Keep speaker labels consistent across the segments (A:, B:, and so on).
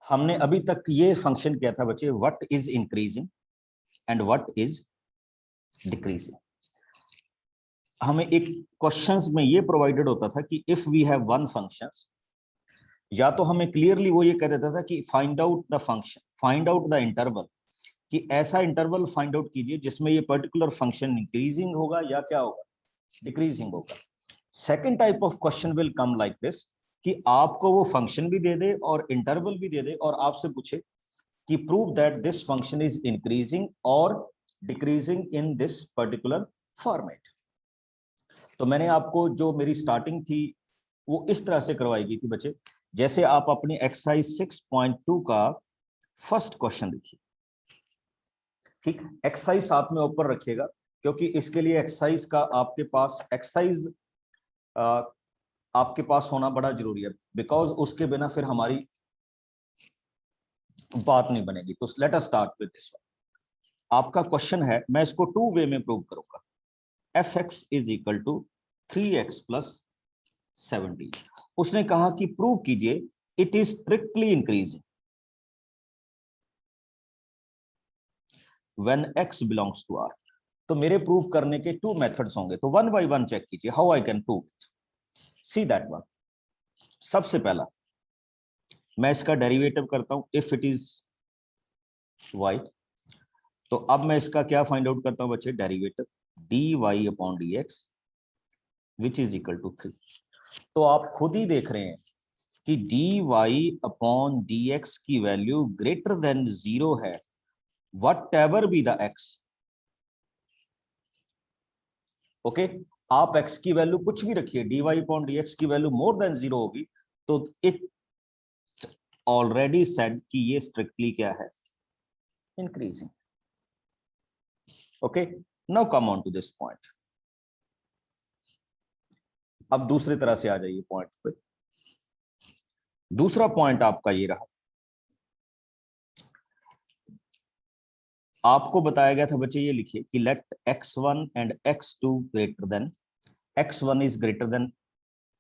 A: हमने अभी तक ये फंक्शन किया था बच्चे, what is increasing and what is decreasing. हमें एक क्वेश्चंस में ये प्रोवाइडेड होता था कि if we have one functions, या तो हमें क्लियरली वो ये कह देता था कि find out the function, find out the interval, कि ऐसा इंटरवल फाइंड आउट कीजिए जिसमें ये पर्टिकुलर फंक्शन इंक्रीजिंग होगा या क्या होगा, डिक्रीजिंग होगा। Second type of question will come like this, कि आपको वो फंक्शन भी दे दे और इंटरवल भी दे दे और आपसे पूछे कि prove that this function is increasing और decreasing in this particular format. तो मैंने आपको जो मेरी स्टार्टिंग थी वो इस तरह से करवाई गई थी बच्चे, जैसे आप अपनी एक्सरसाइज 6.2 का फर्स्ट क्वेश्चन देखिए। ठीक, एक्सरसाइज साथ में ऊपर रखिएगा, क्योंकि इसके लिए एक्सरसाइज का आपके पास एक्सरसाइज आपके पास होना बड़ा जरूरी है, बिकॉज उसके बिना फिर हमारी बात नहीं बनेगी। तो let us start with this one. आपका क्वेश्चन है, मैं इसको टू वे में प्रूव करूंगा। F x is equal to 3x plus 17। उसने कहा कि प्रूव कीजिए it is strictly increasing when x belongs to r। तो मेरे प्रूव करने के टू मेथड्स होंगे, तो वन बाय वन चेक कीजिए how I can prove it. See that one. सबसे पहला मैं इसका डेरिवेटिव करता हूं, इफ इट इज y। तो अब मैं इसका क्या फाइंड आउट करता हूं बच्चे, derivative dy upon dx which is equal to 3। तो आप खुद ही देख रहे हैं कि dy अपॉन dx की वैल्यू ग्रेटर देन 0 है, what ever be the x। Okay, आप x की वैल्यू कुछ भी रखिए, dy अपॉन dx की वैल्यू मोर देन 0 होगी, तो इट ऑलरेडी सेड कि ये स्ट्रिक्टली क्या है, increasing. Okay, now come on to this point. अब दूसरी तरह से आ जाइए पॉइंट पे। दूसरा पॉइंट आपका ये रहा, आपको बताया गया था बच्चे, ये लिखिए कि let x1 and x2 greater than, x1 is greater than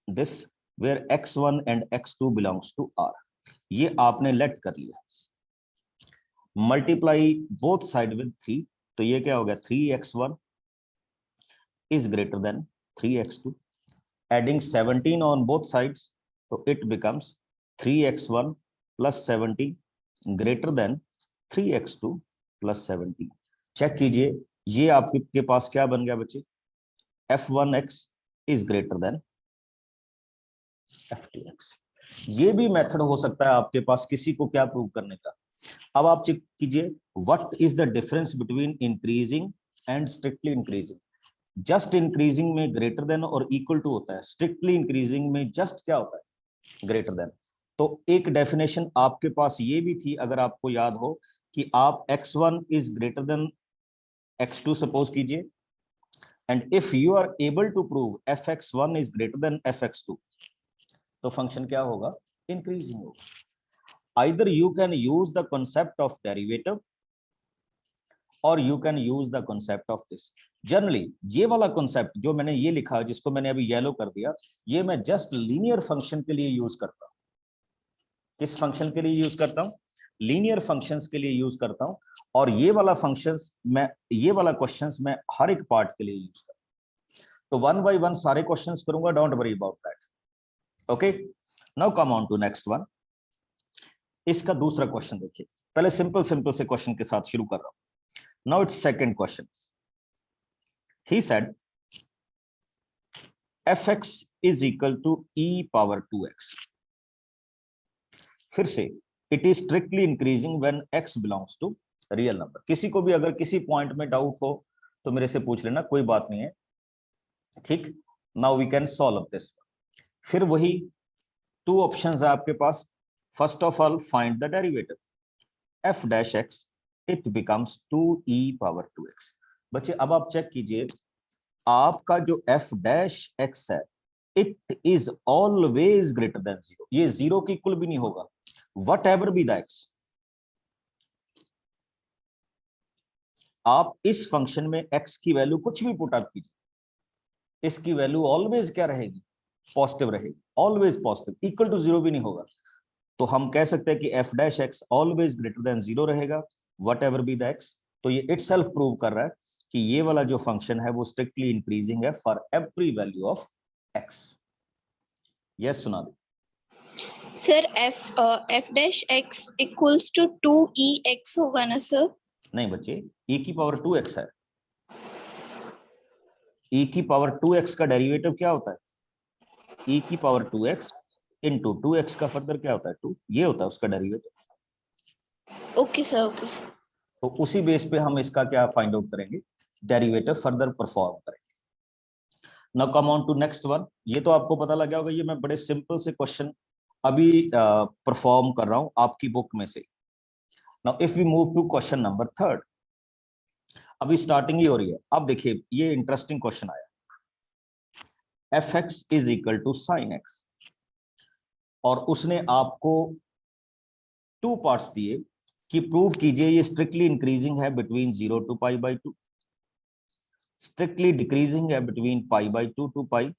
A: this where x1 and x2 belongs to r। ये आपने लेट कर लिया, मल्टीप्लाई बोथ साइड विद 3, तो ये क्या हो गया, 3x1 is greater than 3x2, adding 17 on both sides, तो it becomes 3x1 plus 17 greater than 3x2 plus 17। Check कीजिए, ये आपके पास क्या बन गया बच्चे, f1x is greater then f2x। ये भी मेथड हो सकता है आपके पास किसी को क्या प्रूव करने का। अब आप चेक कीजिए, what is the difference between increasing and strictly increasing. Just increasing में ग्रेटर देन और इक्वल टू होता है, स्ट्रिक्टली इंक्रीजिंग में जस्ट क्या होता है, ग्रेटर देन। तो एक डेफिनेशन आपके पास ये भी थी, अगर आपको याद हो, कि आप x1 is greater than x2 suppose कीजिए, and if you are able to prove fx1 is greater than fx2, तो फंक्शन क्या होगा, इंक्रीजिंग होगा। Either you can use the concept of derivative और you can use the concept of this. Generally ये वाला concept जो मैंने ये लिखा, जिसको मैंने अभी येलो कर दिया, ये मैं जस्ट लीनियर फंक्शन के लिए यूज करता हूं। किस फंक्शन के लिए यूज करता हूं, लीनियर फंक्शंस के लिए यूज करता हूं। और ये वाला फंक्शंस मैं, ये वाला क्वेश्चंस मैं हर एक पार्ट के लिए यूज करता हूं। तो वन बाय वन सारे क्वेश्चंस करूंगा, don't worry about that. Okay, now come on to next one. इसका दूसरा क्वेश्चन देखिए, पहले सिंपल सिंपल से क्वेश्चन के साथ शुरू कर रहा हूं। Now it's second question. He said fx is equal to e power 2x। फिर से, it is strictly increasing when x belongs to real number. किसी को भी अगर किसी पॉइंट में डाउट हो तो मेरे से पूछ लेना, कोई बात नहीं है। ठीक, now we can solve this. फिर वही टू ऑप्शंस है आपके पास। First of all find the derivative f dash x, it becomes 2e power 2x। बच्चे अब आप चेक कीजिए, आपका जो f डैश x है, it is always greater than 0। ये 0 की इक्वल भी नहीं होगा, whatever be the x। आप इस फंक्शन में x की वैल्यू कुछ भी पुट अप कीजिए, इसकी वैल्यू ऑलवेज क्या रहेगी, पॉजिटिव रहेगी, ऑलवेज पॉजिटिव, इक्वल टू 0 भी नहीं होगा। तो हम कह सकते हैं कि F dash x always greater than 0 रहेगा what ever be the x. तो ये इटसेल्फ प्रूव कर रहा है कि ये वाला जो फंक्शन है वो स्ट्रिक्टली इंक्रीजिंग है for every value of x. Yes सुना दो
B: sir f dash x equals to 2e(x) होगा ना सर?
A: नहीं बच्चे, e की पावर 2x है। e की पावर 2x का डेरिवेटिव क्या होता है? e की पावर 2x इंटू 2x का फर्दर क्या होता है 2, ये होता है उसका derivative.
B: Okay sir, okay sir.
A: तो उसी बेस पे हम इसका क्या फाइंड आउट करेंगे, डेरिवेटिव फर्दर परफॉर्म करेंगे। Now come on to next one. ये तो आपको पता लग गया होगा, ये मैं बड़े सिंपल से क्वेश्चन अभी परफॉर्म कर रहा हूं आपकी बुक में से। Now if we move to question number 3, अभी स्टार्टिंग ही हो रही है। अब देखिए ये इंटरेस्टिंग क्वेश्चन आया, f x is equal to sine x, और उसने आपको 2 पार्ट्स दिए कि प्रूव कीजिए ये स्ट्रिक्टली इंक्रीजिंग है between 0 to pi by 2, strictly decreasing है between pi by 2 to pi,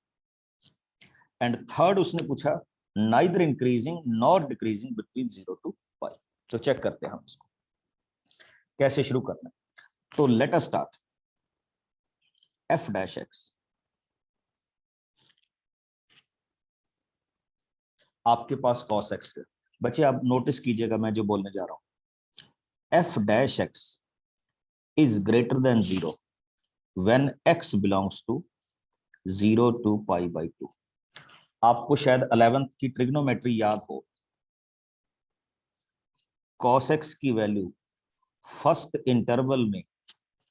A: and third उसने पूछा neither increasing nor decreasing between 0 to pi. तो चेक करते हैं हम इसको कैसे शुरू करना है। तो let us start F dash x. आपके पास cos x है बच्चे, आप नोटिस कीजिएगा मैं जो बोलने जा रहा हूं, f dash x is greater than 0 when x belongs to 0 to pi by 2। आपको शायद 11th की ट्रिग्नोमेट्री याद हो, cos x की वैल्यू फर्स्ट इंटरवल में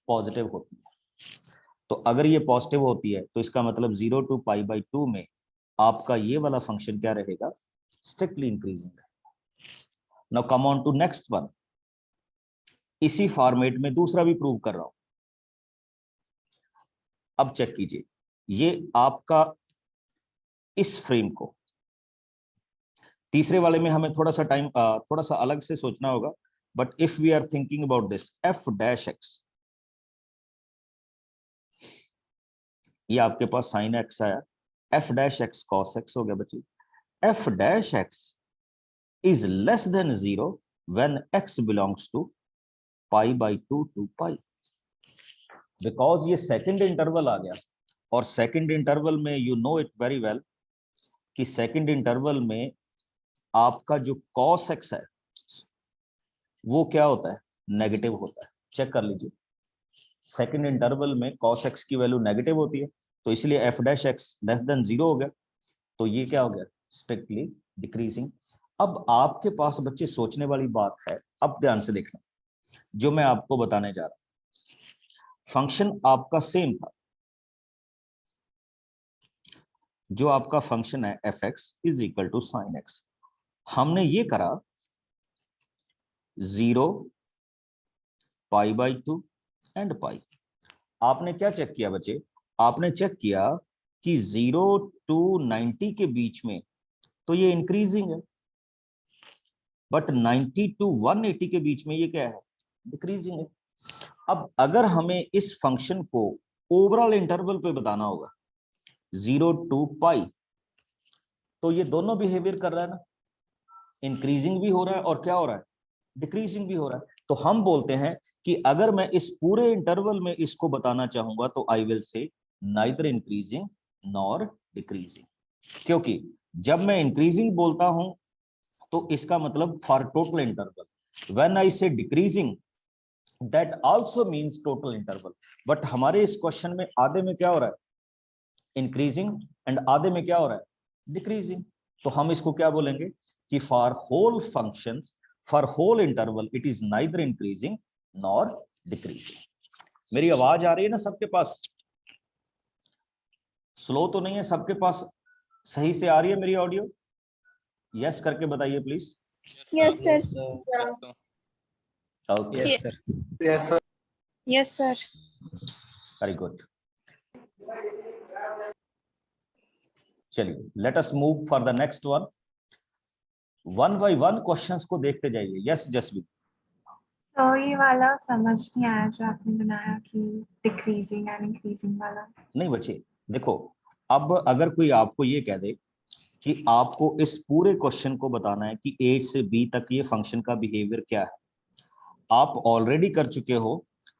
A: पॉजिटिव होती है। तो अगर ये पॉजिटिव होती है तो इसका मतलब 0 टू पाई बाई 2 में आपका ये वाला फंक्शन क्या रहेगा, स्ट्रिक्टली इंक्रीजिंग रहेगा। Now come on to next one, इसी फॉर्मेट में दूसरा भी प्रूव कर रहा हूं। अब चेक कीजिए, ये आपका इस फ्रेम को, तीसरे वाले में हमें थोड़ा सा टाइम थोड़ा सा अलग से सोचना होगा, but if we are thinking about this f dash x, ये आपके पास साइन एक्स आया, f dash x cos x हो गया बच्चे। F dash x is less than 0 when x belongs to pi by 2 to pi. Because ये second interval आ गया, और सेकंड इंटरवल में you know it very well कि सेकंड इंटरवल में आपका जो cos x है वो क्या होता है, नेगेटिव होता है। चेक कर लीजिए, सेकंड इंटरवल में cos x की वैल्यू नेगेटिव होती है, तो इसलिए F dash x less than 0 हो गया, तो ये क्या हो गया, स्ट्रिक्टली डिक्रीजिंग। अब आपके पास बच्चे सोचने वाली बात है, अब ध्यान से देखना जो मैं आपको बताने जा रहा हूं। फंक्शन आपका सेम था, जो आपका फंक्शन है f x is equal to sine x. हमने ये करा 0 पाई बाई 2 एंड पाई। आपने क्या चेक किया बच्चे, आपने चेक किया कि 0 टू 90 के बीच में तो ये इंक्रीजिंग है, बट 90 टू 180 के बीच में ये क्या है, डिक्रीजिंग है। अब अगर हमें इस फंक्शन को ओवरऑल इंटरवल पे बताना होगा 0 टू पाई, तो ये दोनों बिहेवियर कर रहा है ना, इंक्रीजिंग भी हो रहा है और क्या हो रहा है, डिक्रीजिंग भी हो रहा है। तो हम बोलते हैं कि अगर मैं इस पूरे इंटरवल में इसको बताना चाहूंगा तो I will say neither increasing nor decreasing, क्योंकि जब मैं इंक्रीजिंग बोलता हूं तो इसका मतलब for total interval, when I say decreasing that also means total interval. But हमारे इस क्वेश्चन में आधे में क्या हो रहा है, इंक्रीजिंग, एंड आधे में क्या हो रहा है, डिक्रीजिंग। तो हम इसको क्या बोलेंगे कि for whole functions, for whole interval it is neither increasing nor decreasing. मेरी आवाज आ रही है ना सबके पास, स्लो तो नहीं है सबके पास, सही से आ रही है मेरी ऑडियो? यस करके बताइए please.
B: Yes sir.
A: Okay,
C: yes sir.
D: Yes sir.
B: Yes sir.
A: Very good. चलिए let us move for the next one. One by one questions को देखते जाइए। यस जसवीर।
E: तो ये वाला समझ नहीं आया जो आपने बनाया कि डिक्रीजिंग एंड इंक्रीजिंग वाला।
A: नहीं बच्चे देखो, अब अगर कोई आपको ये कह दे कि आपको इस पूरे क्वेश्चन को बताना है कि ए से बी तक ये फंक्शन का बिहेवियर क्या है। आप ऑलरेडी कर चुके हो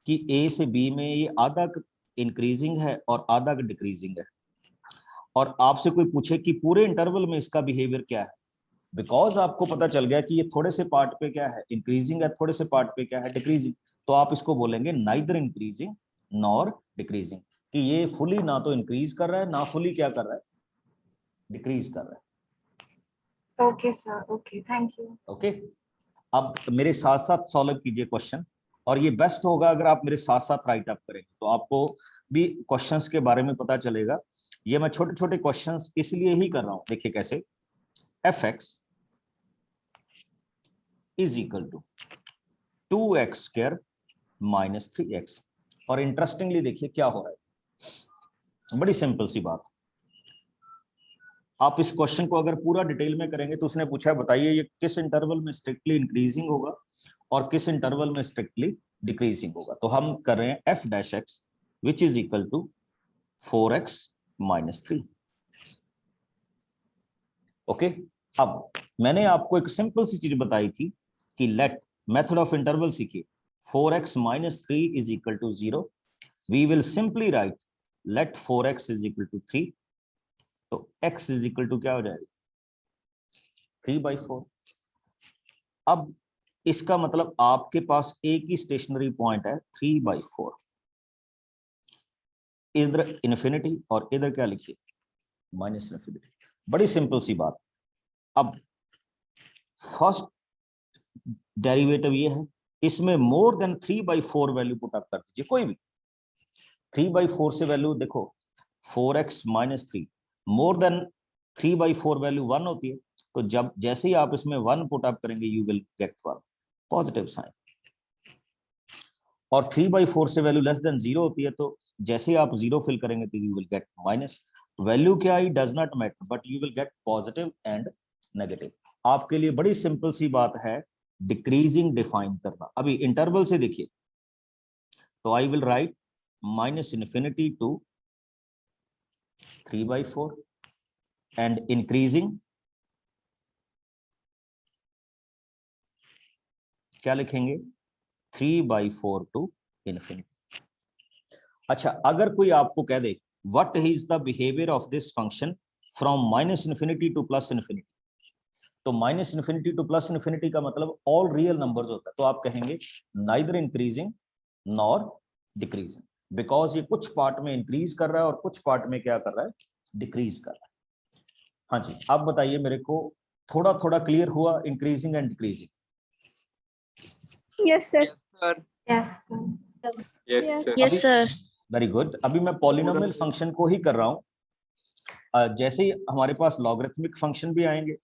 A: कि ए से बी में ये आधा इंक्रीजिंग है और आधा डिक्रीजिंग है, और आपसे कोई पूछे कि पूरे इंटरवल में इसका बिहेवियर क्या है, बिकॉज आपको पता चल गया कि ये थोड़े से पार्ट पे क्या है इंक्रीजिंग है, थोड़े से पार्ट पे क्या है डिक्रीजिंग, तो आप इसको बोलेंगे नाइदर इंक्रीजिंग नॉर डिक्रीजिंग, कि ये फुली ना तो इंक्रीज कर रहा है ना फुली क्या कर रहा है डिक्रीज कर रहा है।
E: Okay sir, okay, thank you.
A: Okay, अब मेरे साथ साथ सॉल्व कीजिए क्वेश्चन, और ये बेस्ट होगा अगर आप मेरे साथ साथ राइट अप करेंगे, तो आपको भी क्वेश्चंस के बारे में पता चलेगा। ये मैं छोटे छोटे क्वेश्चंस इसलिए ही कर रहा हूं, देखिए कैसे, f x is equal to 2x square minus 3x, और इंटरेस्टिंगली देखिए क्या हो रहा है, बड़ी सिंपल सी बात। आप इस क्वेश्चन को अगर पूरा डिटेल में करेंगे तो उसने पूछा है बताइए ये किस इंटरवल में स्ट्रिक्टली इंक्रीजिंग होगा और किस इंटरवल में स्ट्रिक्टली डिक्रीजिंग होगा, तो हम कर रहे हैं f dash x which is equal to 4x minus 3। Okay, अब मैंने आपको एक सिंपल सी चीज बताई थी कि लेट मेथड ऑफ इंटरवल सीखिए, 4x minus 3 is equal to 0, we will simply write let 4x is equal to 3, तो x इज इक्वल टू क्या हो जाएगा 3/4। अब इसका मतलब आपके पास एक ही स्टेशनरी पॉइंट है 3/4, इधर इन्फिनिटी और इधर क्या लिखिए माइनस इन्फिनिटी, बड़ी सिंपल सी बात। अब फर्स्ट डेरिवेटिव ये है, इसमें more than 3/4 value put up कर दीजिए, कोई भी 3/4 से वैल्यू देखो 4x minus 3, more than 3/4 value 1 होती है, तो जब जैसे ही आप इसमें 1 पुट अप करेंगे you will get 1 positive sign, और 3/4 से वैल्यू लेस देन 0 होती है, तो जैसे आप 0 फिल करेंगे तो you will get minus, value क्या आई does not matter but you will get positive and negative. आपके लिए बड़ी सिंपल सी बात है डिक्रीजिंग डिफाइन करना। अभी इंटरवल से देखिए, तो I will write minus infinity to 3/4 and increasing क्या लिखेंगे 3/4 टू इन्फिनिटी। अच्छा, अगर कोई आपको कह दे what is the behaviour of this function from minus infinity to plus infinity, तो minus infinity to plus infinity का मतलब ऑल रियल नंबर्स होता है, तो आप कहेंगे neither increasing nor decreasing, because ये कुछ पार्ट में इंक्रीज कर रहा है और कुछ पार्ट में क्या कर रहा है डिक्रीज कर रहा है। हाँ जी, आप बताइए मेरे को, थोड़ा थोड़ा क्लियर हुआ increasing and decreasing?
B: Yes, sir.
C: sir.
E: Yes sir.
C: Yes, sir.
B: Yes, sir.
A: Very good, अभी मैं पॉलिनोमियल फंक्शन को ही कर रहा हूं, जैसे ही हमारे पास लॉगरिथमिक फंक्शन भी आएंगे,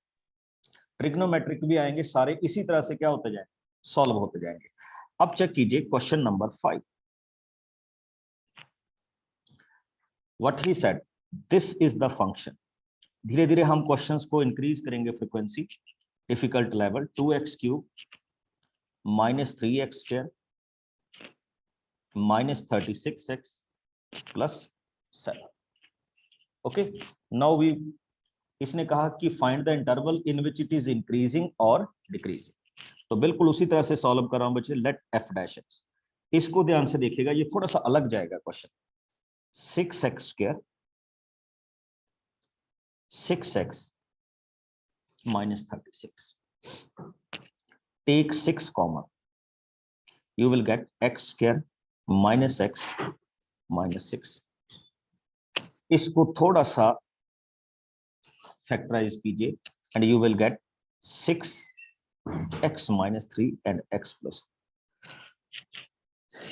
A: ट्रिग्नोमेट्रिक भी आएंगे, सारे इसी तरह से क्या होते जाएंगे सॉल्व होते जाएंगे। अब चेक कीजिए question number 5, what he said this is the function. धीरे धीरे हम क्वेश्चंस को इंक्रीज करेंगे frequency, difficult level, 2x cube minus 3x square minus 36x plus 7। Okay, now we, इसने कहा कि find the interval in which it is increasing और decreasing, तो बिल्कुल उसी तरह से सॉल्व कर रहा हूं बच्चे, लेट एफ डैश एक्स। इसको ध्यान से देखिएगा, ये थोड़ा सा अलग जाएगा question, 6x square 6x minus 36, take 6 common, you will get x square minus x minus 6, इसको थोड़ा सा फैक्टराइज कीजिए and you will gate 6x minus 3 and x plus।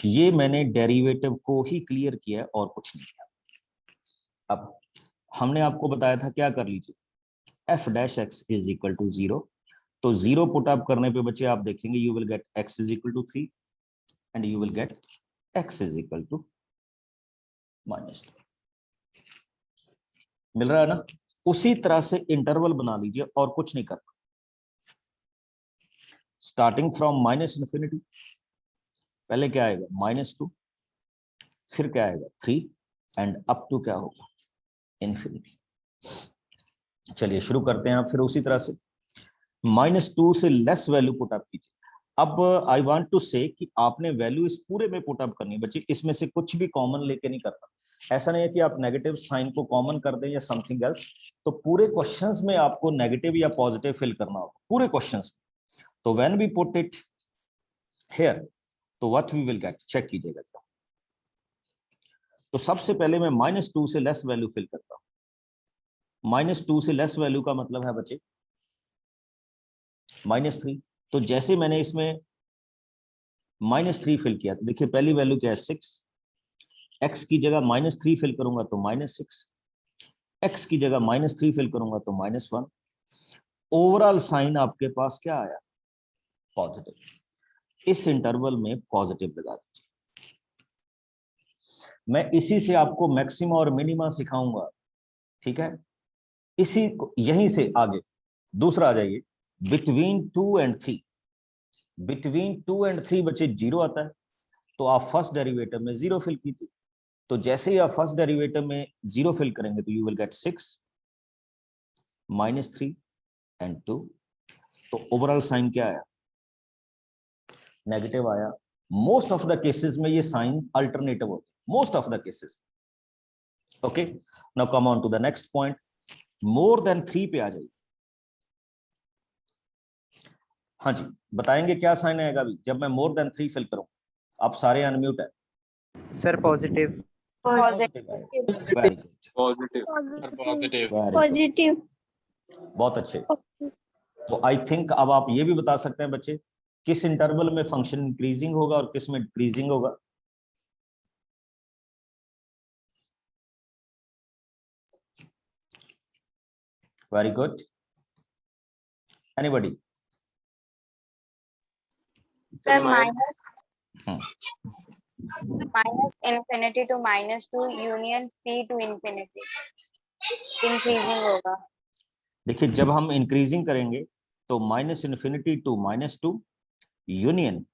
A: ये मैंने डेरिवेटिव को ही क्लियर किया और कुछ नहीं किया। अब हमने आपको बताया था क्या कर लीजिए, f dash x is equal to 0, तो 0 पुट अप करने पे बच्चे आप देखेंगे you will get x is equal to 3 and you will get x is equal to -2। मिल रहा है ना? उसी तरह से इंटरवल बना लीजिए और कुछ नहीं करना, स्टार्टिंग फ्रॉम माइनस इन्फिनिटी, पहले क्या आएगा -2, फिर क्या आएगा 3 एंड अप टू क्या होगा इन्फिनिटी। चलिए शुरू करते हैं आप फिर उसी तरह से। -2 से लेस वैल्यू पुट अप कीजिए। अब आई वांट टू से कि आपने वैल्यू इस पूरे में पुट अप करनी है बच्चे, इसमें से कुछ भी कॉमन लेके नहीं करना। ऐसा नहीं है कि आप नेगेटिव साइन को कॉमन कर दें या समथिंग एल्स, तो पूरे क्वेश्चंस में आपको नेगेटिव या पॉजिटिव फिल करना होगा पूरे क्वेश्चंस में। तो when we put it here, तो what we will get, check कीजिएगा। तो सबसे पहले मैं -2 से लेस वैल्यू फिल करता हूं। -2 से लेस वैल्यू का मतलब है बच्चे -3। तो जैसे मैंने इसमें -3 फिल किया, तो देखिए पहली वैल्यू क्या है 6, x की जगह -3 फिल करूंगा तो -6, x की जगह -3 फिल करूंगा तो -1। ओवरऑल साइन आपके पास क्या आया, पॉजिटिव। इस इंटरवल में पॉजिटिव लगा दीजिए। मैं इसी से आपको मैक्सिमा और मिनिमा सिखाऊंगा, ठीक है। इसी यहीं से आगे दूसरा आ जाइए, बिटवीन 2 एंड 3। बिटवीन 2 एंड 3 बच्चे 0 आता है, तो आप फर्स्ट डेरिवेटिव में 0 फिल कीजिए। तो जैसे ही आप फर्स्ट डेरिवेटिव में 0 फिल करेंगे तो यू विल गेट 6 -3 एंड 2। तो ओवरऑल साइन क्या आया, नेगेटिव आया। मोस्ट ऑफ द केसेस में ये साइन अल्टरनेटिव होते हैं, most of the cases. Okay, now come on to the next point, more than 3 पे आ जाइए। हाँ जी, बताएंगे क्या साइन आएगा अभी जब मैं मोर देन 3 फिल करूं। आप सारे अनम्यूट है।
C: Sir positive.
A: पॉजिटिव आएगा, very good,
D: positive
A: very good,
B: positive.
A: बहुत अच्छे। तो आई थिंक अब आप ये भी बता सकते हैं बच्चे, किस इंटरवल में फंक्शन इंक्रीजिंग होगा और किस में डिक्रीजिंग होगा। Very good, anybody.
F: Sir, minus
A: hmm,
F: infinity to -2 union p to infinity increasing होगा।
A: देखिए जब हम इंक्रीजिंग करेंगे तो -∞ टू -2 यूनियन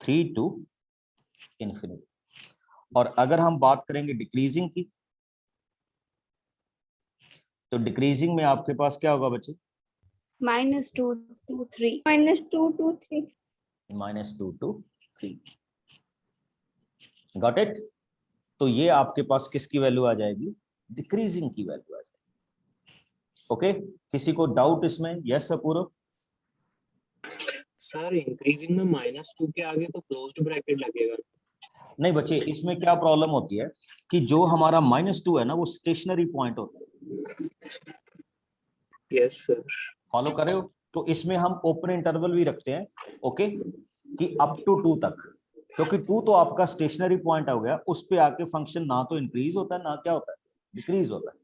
A: 3 टू इन्फिनिटी। और अगर हम बात करेंगे डिक्रीजिंग की, तो डिक्रीजिंग में आपके पास क्या होगा बच्चे,
B: -2 to 3 -2 to 3
A: -2 to 3। Got it. तो ये आपके पास किसकी वैल्यू आ जाएगी, डिक्रीजिंग की वैल्यू आ जाएगी। ओके, किसी को डाउट इसमें, यस अपूर्व।
D: सर इंक्रीजिंग में -2 के आगे तो क्लोज्ड ब्रैकेट लगेगा।
A: नहीं बच्चे, इसमें क्या प्रॉब्लम होती है कि जो हमारा -2 है ना, वो स्टेशनरी पॉइंट होता है।
D: Yes sir.
A: फॉलो कर रहे हो। तो इसमें हम ओपन इंटरवल भी रखते हैं, ओके, कि अप टू 2 तक, क्योंकि 2 तो आपका स्टेशनरी पॉइंट हो गया, उस पे आके फंक्शन ना तो इंक्रीज होता है ना क्या होता है, डिक्रीज होता है।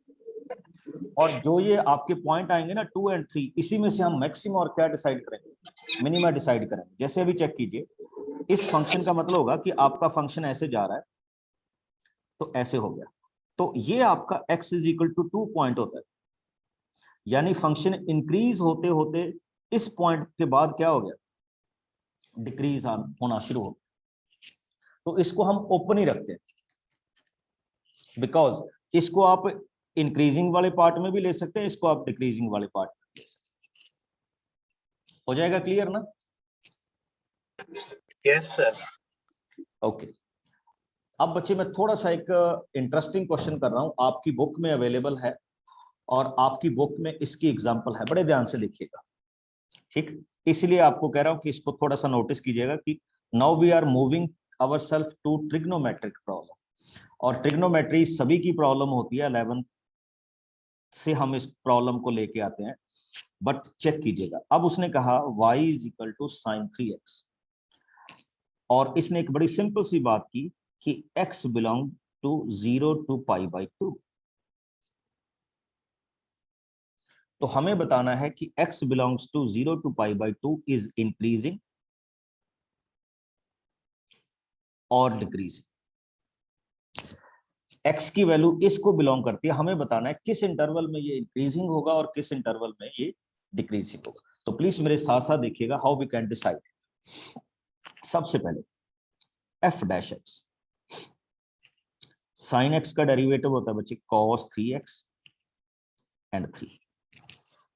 A: और जो ये आपके पॉइंट आएंगे ना 2 एंड 3, इसी में से हम मैक्सिमम और क्या डिसाइड करेंगे, मिनिमा डिसाइड करेंगे। जैसे अभी चेक कीजिए, इस फंक्शन का मतलब होगा कि आपका फंक्शन ऐसे जा रहा है, तो ऐसे हो गया, तो ये आपका x is equal to 2 point होता है। यानी फंक्शन इंक्रीज होते होते इस पॉइंट के बाद क्या हो गया, डिक्रीज होना शुरू हो। तो इसको हम ओपन ही रखते हैं, बिकॉज इसको आप इंक्रीजिंग वाले पार्ट में भी ले सकते हैं, इसको आप डिक्रीजिंग वाले पार्ट में ले सकते हैं। हो जाएगा क्लियर ना।
D: Yes sir.
A: ओके, अब बच्चे मैं थोड़ा सा एक इंटरेस्टिंग क्वेश्चन कर रहा हूं, आपकी बुक में अवेलेबल है और आपकी बुक में इसकी एग्जांपल है, बड़े ध्यान से देखिएगा, ठीक। इसलिए आपको कह रहा हूं कि इसको थोड़ा सा नोटिस कीजिएगा कि now we are moving our self to trigonometric problem. और ट्रिग्नोमेट्री सभी की प्रॉब्लम होती है, 11th से हम इस प्रॉब्लम को लेके आते हैं। बट चेक कीजिएगा, अब उसने कहा y is equal to sine 3x, और इसने एक बड़ी सिंपल सी बात की कि x बिलोंग टू 0 टू π/2। तो हमें बताना है कि x belongs to 0 to π/2 is increasing और डिक्रीजिंग। x की वैल्यू इसको बिलोंग करती है, हमें बताना है किस इंटरवल में ये इंक्रीजिंग होगा और किस इंटरवल में ये डिक्रीजिंग होगा। तो प्लीज मेरे साथ साथ देखिएगा हाउ वी कैन डिसाइड। सबसे पहले f dash x, sine x का डेरिवेटिव होता है बच्चे cos 3x, एंड 3।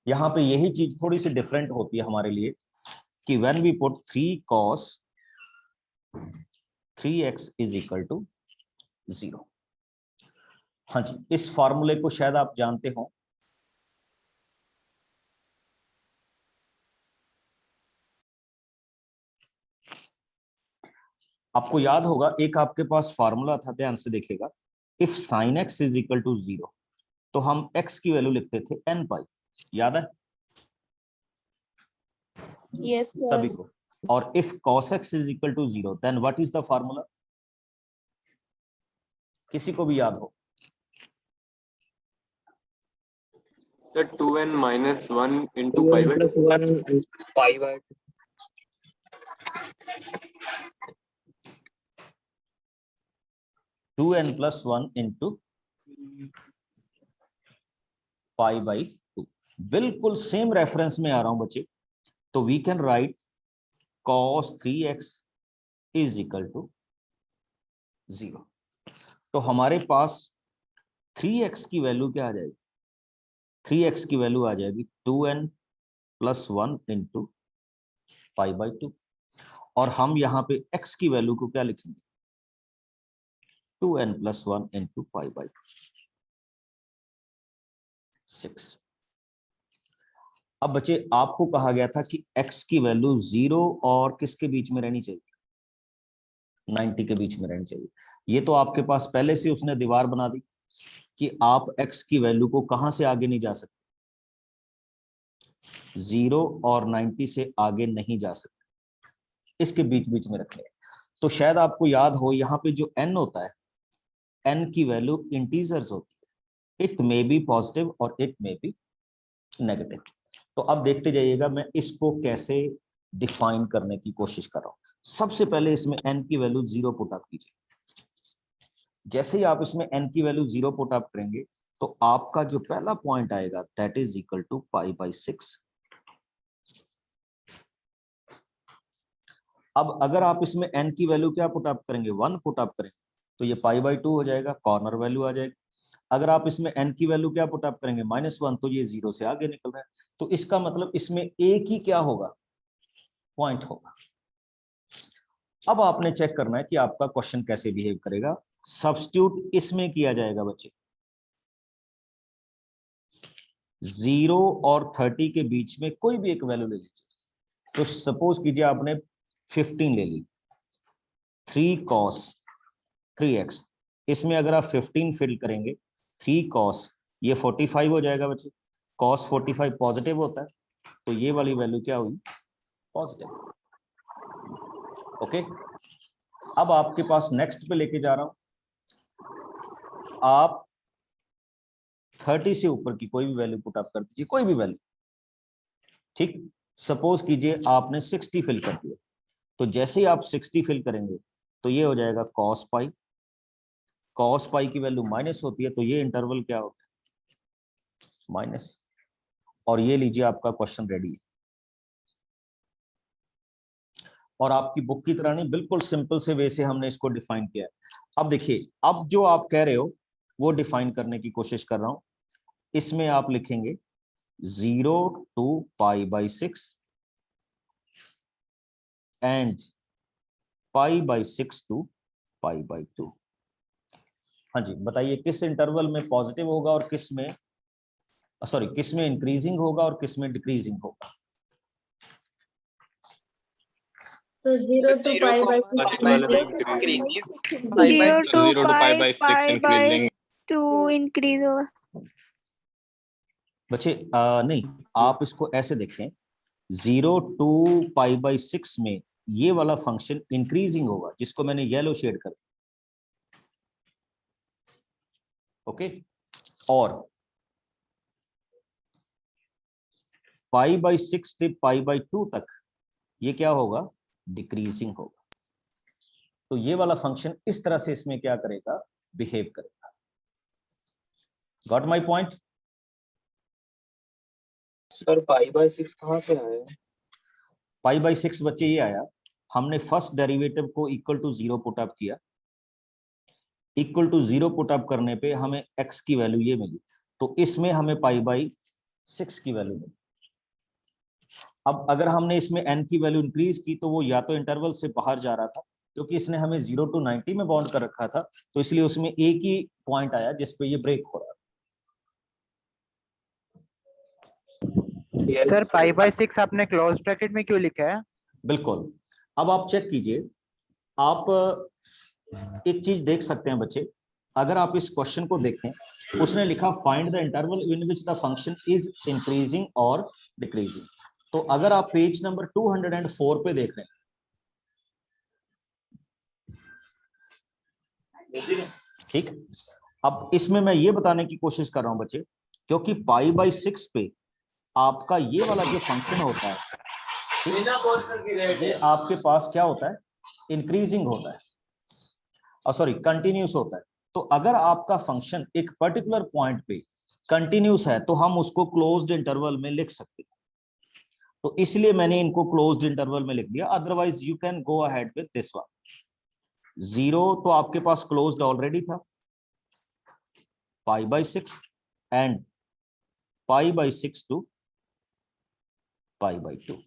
A: यहाँ पे यही चीज थोड़ी सी डिफरेंट होती है हमारे लिए कि when we put 3 cos 3x is equal to 0। हाँ जी, इस फॉर्मूले को शायद आप जानते हो। आपको याद होगा एक आपके पास फॉर्मूला था, ध्यान से देखिएगा, if sin x is equal to 0 तो हम x की वैल्यू लिखते थे n पाई, याद है
B: Yes, sir.
A: सभी को। और if cos x is equal to 0 then what is the formula, किसी को भी याद हो?
G: Sir, 2n minus 1 into pi
D: 2n
G: by
D: plus 1 pi by 2.
A: 2n plus 1 into pi by 2। बिल्कुल सेम रेफरेंस में आ रहा हूं बच्चे। तो we can write cos 3x is equal to 0। तो हमारे पास 3x की वैल्यू क्या आ जाएगी? 3x की वैल्यू आ जाएगी 2n plus 1 into pi by 2। और हम यहाँ पे x की वैल्यू को क्या लिखेंगे? 2n plus 1 into pi by 6। अब बच्चे आपको कहा गया था कि x की वैल्यू 0 और किसके बीच में रहनी चाहिए? 90 के बीच में रहनी चाहिए। ये तो आपके पास पहले से उसने दीवार बना दी कि आप x की वैल्यू को कहां से आगे नहीं जा सकते, 0 और 90 से आगे नहीं जा सकते, इसके बीच बीच में रखने। तो शायद आपको याद हो यहाँ पे जो n होता है, n की वैल्यू इंटीजर्स होती है, इट मे बी पॉजिटिव और इट मे बी नेगेटिव। तो अब देखते जाइएगा मैं इसको कैसे डिफाइन करने की कोशिश कर रहा हूं। सबसे पहले इसमें n की वैल्यू 0 पुट अप कीजिए। जैसे ही आप इसमें n की वैल्यू 0 पुट अप करेंगे तो आपका जो पहला पॉइंट आएगा that is equal to pi by 6। अब अगर आप इसमें n की वैल्यू क्या पुट अप करेंगे, 1 पुट अप करेंगे तो ये पाई बाई 2 हो जाएगा, कॉर्नर वैल्यू आ जाएगी। अगर आप इसमें n की वैल्यू क्या पुट अप करेंगे, -1, तो ये 0 से आगे निकल रहा है। तो इसका मतलब इसमें एक ही क्या होगा, पॉइंट होगा। अब आपने चेक करना है कि आपका क्वेश्चन कैसे बिहेव करेगा। सब्स्टिट्यूट इसमें किया जाएगा बच्चे, 0 और 30 के बीच में कोई भी एक वैल्यू ले लीजिए। तो सपोज कीजिए आपने 15 ले ली, 3 cos 3x, इसमें अगर आप 15 फिल करेंगे 3 cos, ये 45 हो जाएगा बच्चे। cos 45 पॉजिटिव होता है, तो ये वाली वैल्यू क्या हुई, पॉजिटिव। ओके, अब आपके पास नेक्स्ट पे लेके जा रहा हूं। आप 30 से ऊपर की कोई भी वैल्यू पुट अप कर दीजिए, कोई भी वैल्यू। ठीक, सपोज कीजिए आपने 60 फिल कर दिया, तो जैसे ही आप 60 फिल करेंगे तो ये हो जाएगा cos पाई। cos पाई की वैल्यू माइनस होती है, तो ये इंटरवल क्या होता है, माइनस। और ये लीजिए आपका क्वेश्चन रेडी है। और आपकी बुक की तरह नहीं, बिल्कुल सिंपल से वे से हमने इसको डिफाइन किया है। अब देखिए, अब जो आप कह रहे हो वो डिफाइन करने की कोशिश कर रहा हूं। इसमें आप लिखेंगे 0 to pi by 6 and pi by 6 to pi by 2। हाँ जी, बताइए किस इंटरवल में पॉजिटिव होगा और किस में, सॉरी, किस में इंक्रीजिंग होगा और किस में डिक्रीजिंग होगा?
H: तो 0 to pi by 6
G: first वाले में increasing,
B: 0 to
G: 0 to pi by 6
B: pi by
G: increasing,
B: 2 increase होगा।
A: बच्चे नहीं, आप इसको ऐसे देखें, 0 to पाई बाई 6 में ये वाला फंक्शन इंक्रीजिंग होगा, जिसको मैंने येलो शेड कर दिया। ओके, और पाई बाई 6 से पाई बाई 2 तक ये क्या होगा, डिक्रीजिंग होगा। तो ये वाला फंक्शन इस तरह से इसमें क्या करेगा, बिहेव करेगा। Got my point?
D: Sir pi by 6 कहाँ से आया?
A: पाई बाई 6 बच्चे ये आया, हमने फर्स्ट डेरिवेटिव को इक्वल टू 0 पुट अप किया। इक्वल टू 0 पुट अप करने पे हमें x की वैल्यू ये मिली, तो इसमें हमें π/6 की वैल्यू मिली। अब अगर हमने इसमें n की वैल्यू इंक्रीज की तो वो या तो इंटरवल से बाहर जा रहा था, क्योंकि इसने हमें 0 to 90 में बाउंड कर रखा था, तो इसलिए उसमें एक ही पॉइंट आया जिसपे ये ब्रेक हो रहा
D: Yes,
C: सर
D: sir.
C: π/6 आपने क्लोज ब्रैकेट में क्यों लिखा है?
A: है। बिल्कुल। अब आप चेक कीजिए, आप एक चीज देख सकते हैं बच्चे, अगर आप इस क्वेश्चन को देखें, उसने लिखा find the interval in which the function is increasing और डिक्रीजिंग। तो अगर आप पेज नंबर 204 पे देख रहे हैं, ठीक, अब इसमें मैं ये बताने की कोशिश कर रहा हूं बच्चे, क्योंकि π/6 पे आपका ये वाला जो फंक्शन होता है, ठीक, ये आपके पास क्या होता है, इंक्रीजिंग होता है, और सॉरी कंटिन्यूस होता है। तो अगर आपका फंक्शन एक पर्टिकुलर पॉइंट पे कंटिन्यूस है तो हम उसको क्लोज्ड इंटरवल में लिख सकते हैं। तो इसलिए मैंने इनको क्लोज्ड इंटरवल में लिख दिया, otherwise you can go ahead with this one. 0 तो आपके पास क्लोज्ड ऑलरेडी था, π/6 एंड π/6 to π/2।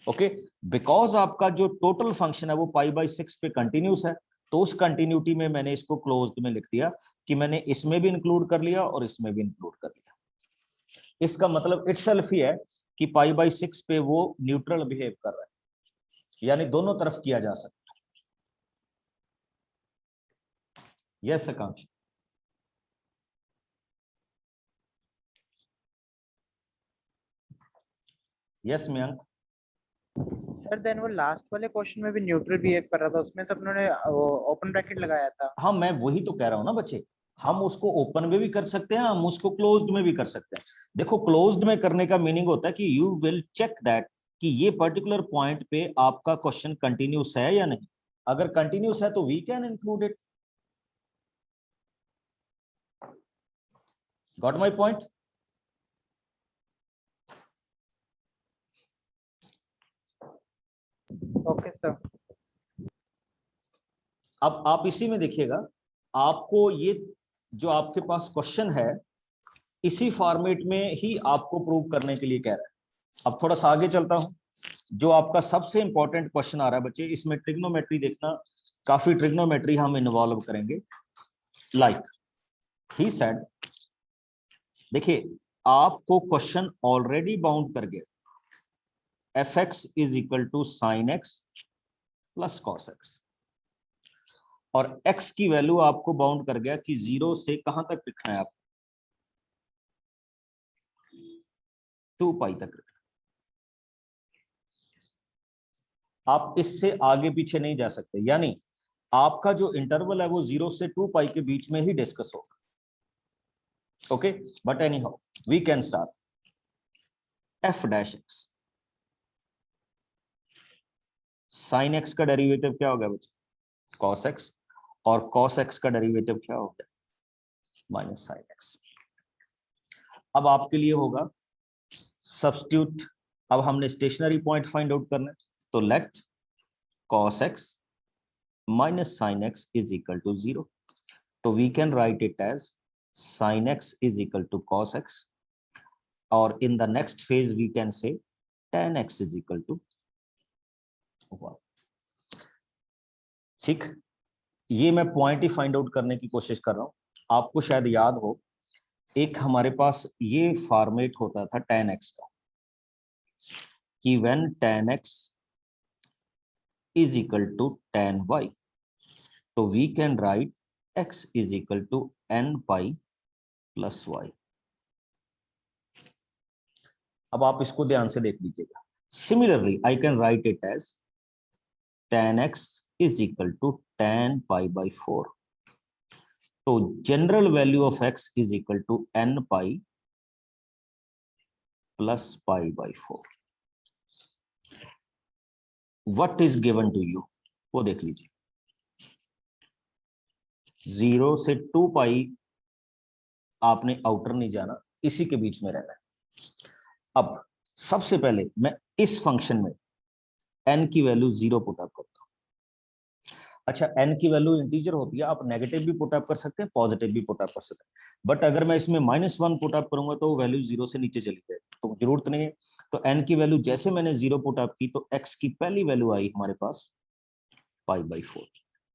A: ओके, बिकॉज आपका जो टोटल फंक्शन है वो π/6 पे कंटिन्यूस है, तो उस कंटिन्यूटी में मैंने इसको क्लोज्ड में लिख दिया कि मैंने इसमें भी इंक्लूड कर लिया और इसमें भी इंक्लूड कर लिया। इसका मतलब इटसेल्फ ही है कि π/6 पे वो न्यूट्रल बिहेव कर रहा है, यानी दोनों तरफ किया जा सकता है। Yes Akanksh, yes Mayank.
C: Sir then वो लास्ट वाले क्वेश्चन में भी न्यूट्रल बिहेव कर रहा था, उसमें तो अपने ओपन ब्रैकेट लगाया था।
A: हाँ, मैं वही तो कह रहा हूं ना बच्चे, हम उसको ओपन में भी कर सकते हैं, हम उसको क्लोज्ड में भी कर सकते हैं। देखो, क्लोज्ड में करने का मीनिंग होता है कि यू विल चेक दैट कि ये पर्टिकुलर पॉइंट पे आपका क्वेश्चन कंटिन्यूस है या नहीं। अगर कंटिन्यूस है तो we can include it. Got my point?
C: Okay sir.
A: अब आप इसी में देखिएगा, आपको ये जो आपके पास क्वेश्चन है इसी फॉर्मेट में ही आपको प्रूव करने के लिए कह रहा है। अब थोड़ा सा आगे चलता हूं, जो आपका सबसे इंपॉर्टेंट क्वेश्चन आ रहा है बच्चे, इसमें ट्रिग्नोमेट्री देखना, काफी ट्रिग्नोमेट्री हम इन्वॉल्व करेंगे। लाइक ही सेड, देखिए आपको क्वेश्चन ऑलरेडी बाउंड कर गया, fx is equal to sin x plus cos x, और x की वैल्यू आपको बाउंड कर गया कि 0 से कहां तक लिखना है, आप 2π तक रखना। आप इससे आगे पीछे नहीं जा सकते, यानी आपका जो इंटरवल है वो 0 से 2π के बीच में ही डिस्कस होगा। Okay, but anyhow we can start. f'(x) sin x का डेरिवेटिव क्या होगा बच्चे? cos x, और cos x का डेरिवेटिव क्या होगा? Minus sin x। अब आपके लिए होगा सब्स्टिट्यूट। अब हमने स्टेशनरी पॉइंट फाइंड आउट करना है, तो late cos x minus sin x is equal to 0. तो we can write it as sin x is equal to cos x, और in the next phase we can say tan x is equal to 1. ठीक, ये मैं point ही find out करने की कोशिश कर रहा हूं। आपको शायद याद हो, एक हमारे पास ये फॉर्मेट होता था tan x का, कि when tan x is equal to tan y, तो we can write x is equal to n(pi) plus y. अब आप इसको ध्यान से देख लीजिएगा। Similarly I can write it as tan x is equal to tan pi/4. तो general value of x is equal to n(pi) plus pi/4. What is given to you? वो देख लीजिए। 0 से 2π आपने आउटर नहीं जाना, इसी के बीच में रहना है। अब सबसे पहले मैं इस फंक्शन में n की वैल्यू 0 पुट अप करता हूं। अच्छा, n की वैल्यू इंटीजर होती है, आप नेगेटिव भी पुट अप कर सकते हैं, पॉजिटिव भी पुट अप कर सकते हैं, बट अगर मैं इसमें -1 पुट अप करूंगा तो वैल्यू 0 से नीचे चली जाएगी, तो जरूरत नहीं है। तो n की वैल्यू जैसे मैंने 0 पुट अप की तो x की पहली वैल्यू आई हमारे पास π/4,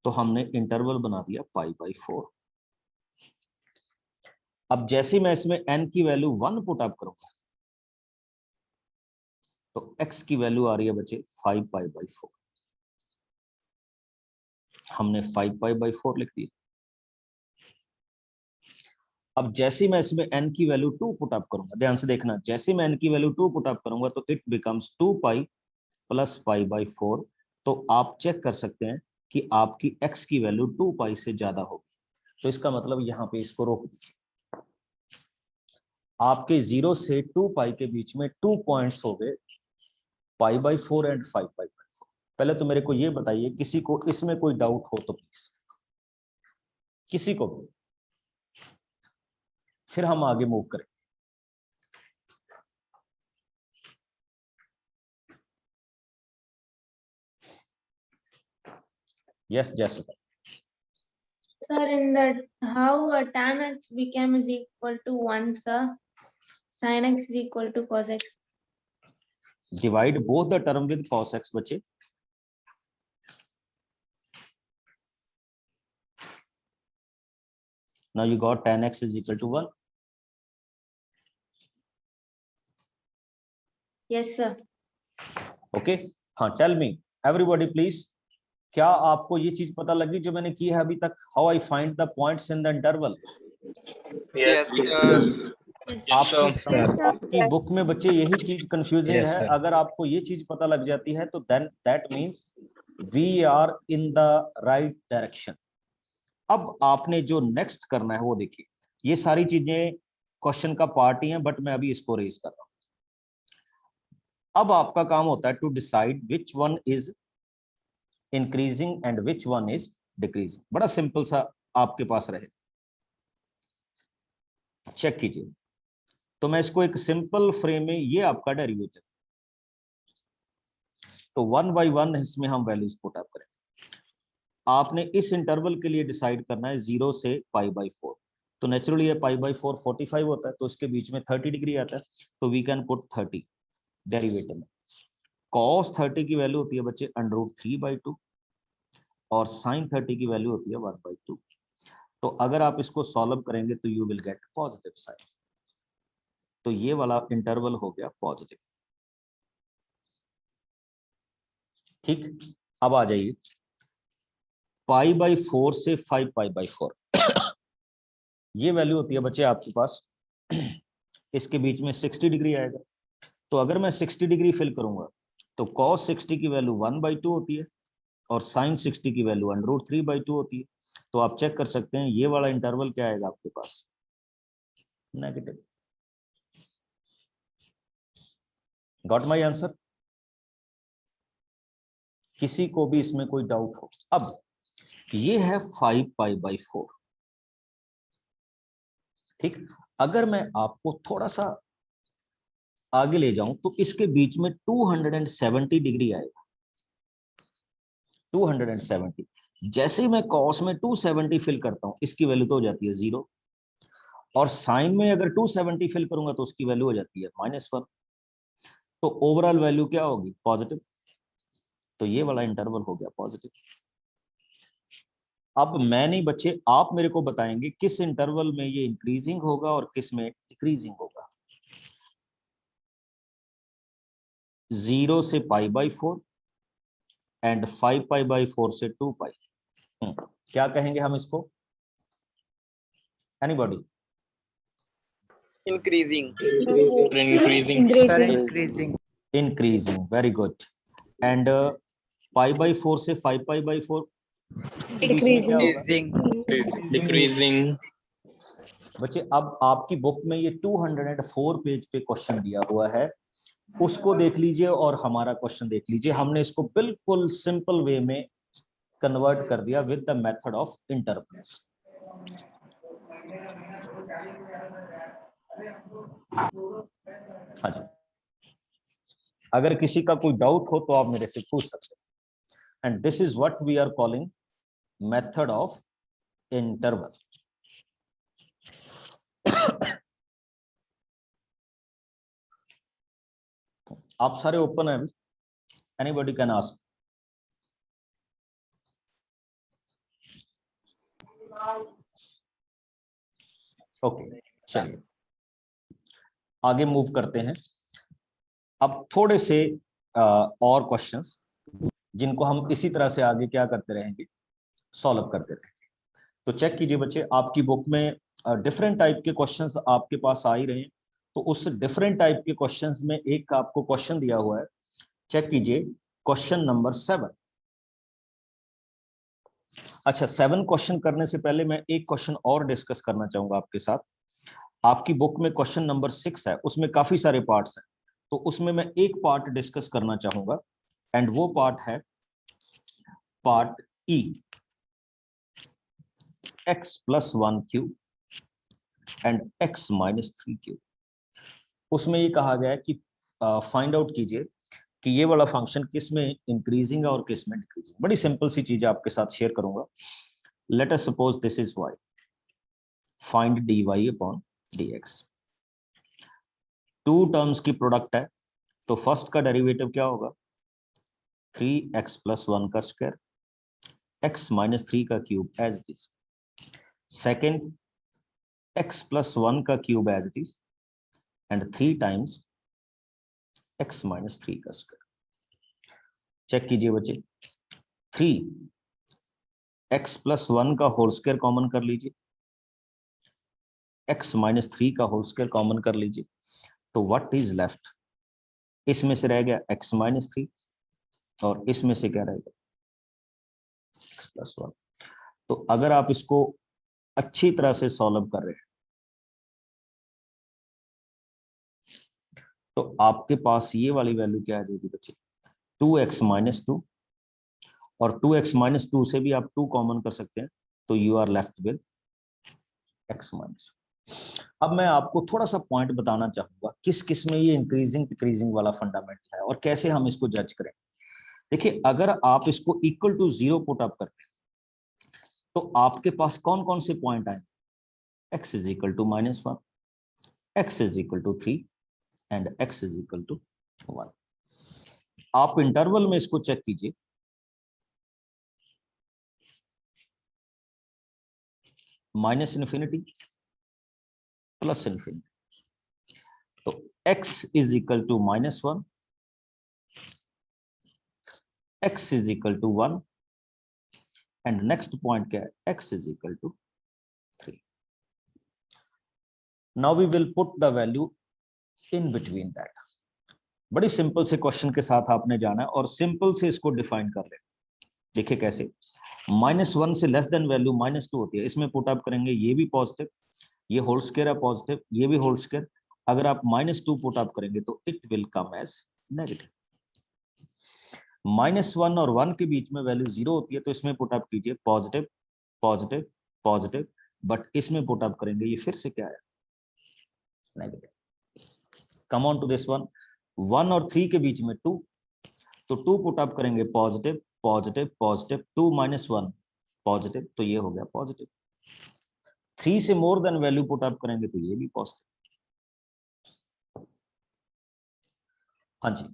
A: तो हमने इंटरवल बना दिया π/4। अब जैसे मैं इसमें n की वैल्यू 1 पुट अप करूंगा तो x की वैल्यू आ रही है बच्चे 5π/4, हमने 5π/4 लिख दिया। अब जैसे मैं इसमें n की वैल्यू 2 पुट अप करूंगा, ध्यान से देखना, जैसे मैं n की वैल्यू 2 पुट अप करूंगा तो इट बिकम्स 2π + π/4। तो आप चेक कर सकते हैं कि आपकी x की वैल्यू 2π से ज्यादा होगी, तो इसका मतलब यहाँ पे इसको रोक दीजिए। आपके 0 से 2π के बीच में 2 पॉइंट्स हो गए, π/4 एंड 5π/4। पहले तो मेरे को ये बताइए, किसी को इसमें कोई डाउट हो तो प्लीज, किसी को भी, फिर हम आगे मूव करें। यस जैसा
H: Sir, in that how tan x became is equal to 1, sir. Sin x is equal to cos x.
A: Divide both the term with cos x बचे। Now you got tan x is equal to 1.
H: Yes, sir.
A: Okay, हाँ, tell me everybody please, क्या आपको ये चीज पता लगी जो मैंने की है अभी तक? How I find the points in the interval?
G: Yes, sir.
A: आपकी बुक में बच्चे यही चीज कंफ्यूजिंग
D: Yes,
A: है।
D: sir.
A: अगर आपको ये चीज पता लग जाती है तो then that means we are in the right direction. अब आपने जो नेक्स्ट करना है वो देखिए, ये सारी चीजें क्वेश्चन का पार्ट ही हैं, बट मैं अभी इसको रेज कर रहा हूं। अब आपका काम होता है to decide which one is increasing and which one is decreasing. बड़ा सिंपल सा आपके पास रहे, चेक कीजिए। तो मैं इसको एक सिंपल फ्रेम में, ये आपका डेरिवेटिव, तो 1 बाई 1 इसमें हम वैल्यूज पुट अप करेंगे। आपने इस इंटरवल के लिए डिसाइड करना है 0 से π/4, तो नेचुरली ये π/4 45 होता है, तो इसके बीच में 30 डिग्री आता है, तो वी कैन पुट 30 डेरिवेटिव में। cos 30 की वैल्यू होती है बच्चे √3/2 और sin 30 की वैल्यू होती है 1/2। तो अगर आप इसको सॉल्व करेंगे तो you will get positive sine, तो ये वाला इंटरवल हो गया पॉजिटिव। ठीक, अब आ जाइए π/4 से 5π/4 ये वैल्यू होती है बच्चे आपके पास, इसके बीच में 60 डिग्री आएगा। तो अगर मैं 60 डिग्री फिल करूंगा तो cos 60 की वैल्यू 1/2 होती है और sin 60 की वैल्यू √3/2 होती है। तो आप चेक कर सकते हैं ये वाला इंटरवल क्या आएगा आपके पास, नेगेटिव। Got my answer? किसी को भी इसमें कोई डाउट हो? अब ये है 5π/4। ठीक, अगर मैं आपको थोड़ा सा आगे ले जाऊं तो इसके बीच में 270 डिग्री आएगा, 270। जैसे ही मैं cos में 270 फिल करता हूं, इसकी वैल्यू तो हो जाती है 0, और साइन में अगर 270 फिल करूंगा तो उसकी वैल्यू हो जाती है -1। तो ओवरऑल वैल्यू क्या होगी? पॉजिटिव। तो ये वाला इंटरवल हो गया पॉजिटिव। अब मैं नहीं बच्चे, आप मेरे को बताएंगे किस इंटरवल में ये इंक्रीजिंग होगा और किस में डिक्रीजिंग होगा। 0 से π/4 एंड 5π/4 से 2π। क्या कहेंगे हम इसको? Anybody?
G: Increasing.
C: Sir, increasing.
A: Increasing, very good. And π/4 से 5π/4
B: Decreasing.
G: Decreasing.
A: बच्चे अब आपकी बुक में ये 204 पेज पे क्वेश्चन दिया हुआ है, उसको देख लीजिए और हमारा क्वेश्चन देख लीजिए। हमने इसको बिल्कुल सिंपल वे में कन्वर्ट कर दिया with the method of intervals. हाँ जी, अगर किसी का कोई डाउट हो तो आप मेरे से पूछ सकते हैं। And this is what we are calling method of interval. आप सारे ओपन है, एनीबॉडी कैन आस्क। ओके, चलिए आगे मूव करते हैं। अब थोड़े से और क्वेश्चंस जिनको हम इसी तरह से आगे क्या करते रहेंगे, सॉल्व करते रहेंगे। तो चेक कीजिए बच्चे, आपकी बुक में डिफरेंट टाइप के क्वेश्चंस आपके पास आ ही रहे हैं। तो उस डिफरेंट टाइप के क्वेश्चंस में एक आपको क्वेश्चन दिया हुआ है, चेक कीजिए क्वेश्चन नंबर 7। अच्छा, 7 क्वेश्चन करने से पहले मैं एक क्वेश्चन और डिस्कस करना चाहूंगा आपके साथ। आपकी बुक में क्वेश्चन नंबर 6 है, उसमें काफी सारे पार्ट्स हैं, तो उसमें मैं एक पार्ट डिस्कस करना चाहूंगा, एंड वो पार्ट है part E, x + 1 cube and x - 3 cube. उसमें ये कहा गया है कि फाइंड आउट कीजिए कि ये वाला फंक्शन किस में इंक्रीजिंग है और किस में डिक्रीजिंग। बड़ी सिंपल सी चीज आपके साथ शेयर करूंगा। Let us suppose this is y, find dy/dx। 2 terms की प्रोडक्ट है, तो फर्स्ट का डेरिवेटिव क्या होगा, 3x + 1 का स्क्वायर, x - 3 का cube as it is. Second, x + 1 का cube as it is, and 3 times x - 3 का स्क्वायर। चेक कीजिए बच्चे, 3x + 1 का होल स्क्वायर कॉमन कर लीजिए, x - 3 का होल स्क्वायर कॉमन कर लीजिए, तो व्हाट इज लेफ्ट, इसमें से रह गया x - 3 और इसमें से क्या रहेगा, x + 1। तो अगर आप इसको अच्छी तरह से सॉल्व कर रहे हैं तो आपके पास ये वाली वैल्यू क्या आ जाएगी बच्चे, 2x - 2, और 2x - 2 से भी आप 2 कॉमन कर सकते हैं, तो you are left with x - अब मैं आपको थोड़ा सा पॉइंट बताना चाहूंगा किस किस में ये इंक्रीजिंग डिक्रीजिंग वाला फंडामेंटल है और कैसे हम इसको जज करें। देखिए, अगर आप इसको इक्वल टू 0 पुट अप करते हैं तो आपके पास कौन कौन से पॉइंट आए, x = -1, x = 3 एंड x = 1। आप इंटरवल में इसको चेक कीजिए, -∞ +∞। तो x = -1, x = 1 and next point क्या है, x = 3। Now we will put the value in between that. बड़ी सिंपल से क्वेश्चन के साथ आपने जाना है और सिंपल से इसको डिफाइन कर ले। देखिए कैसे, -1 से लेस देन वैल्यू -2 होती है, इसमें पुट अप करेंगे, ये भी पॉजिटिव, ये होल स्क्वायर है पॉजिटिव, ये भी होल स्क्वायर। अगर आप -2 पुट अप करेंगे तो it will come as negative. -1 और 1 के बीच में वैल्यू 0 होती है, तो इसमें पुट अप कीजिए पॉजिटिव पॉजिटिव पॉजिटिव, बट इसमें पुट अप करेंगे ये फिर से क्या है, negative. Come on to this one, 1 और 3 के बीच में 2, तो 2 पुट अप करेंगे पॉजिटिव पॉजिटिव पॉजिटिव, 2 - 1 पॉजिटिव, तो ये हो गया पॉजिटिव। 3 से more than value put up करेंगे तो ये भी पॉजिटिव। हाँ जी,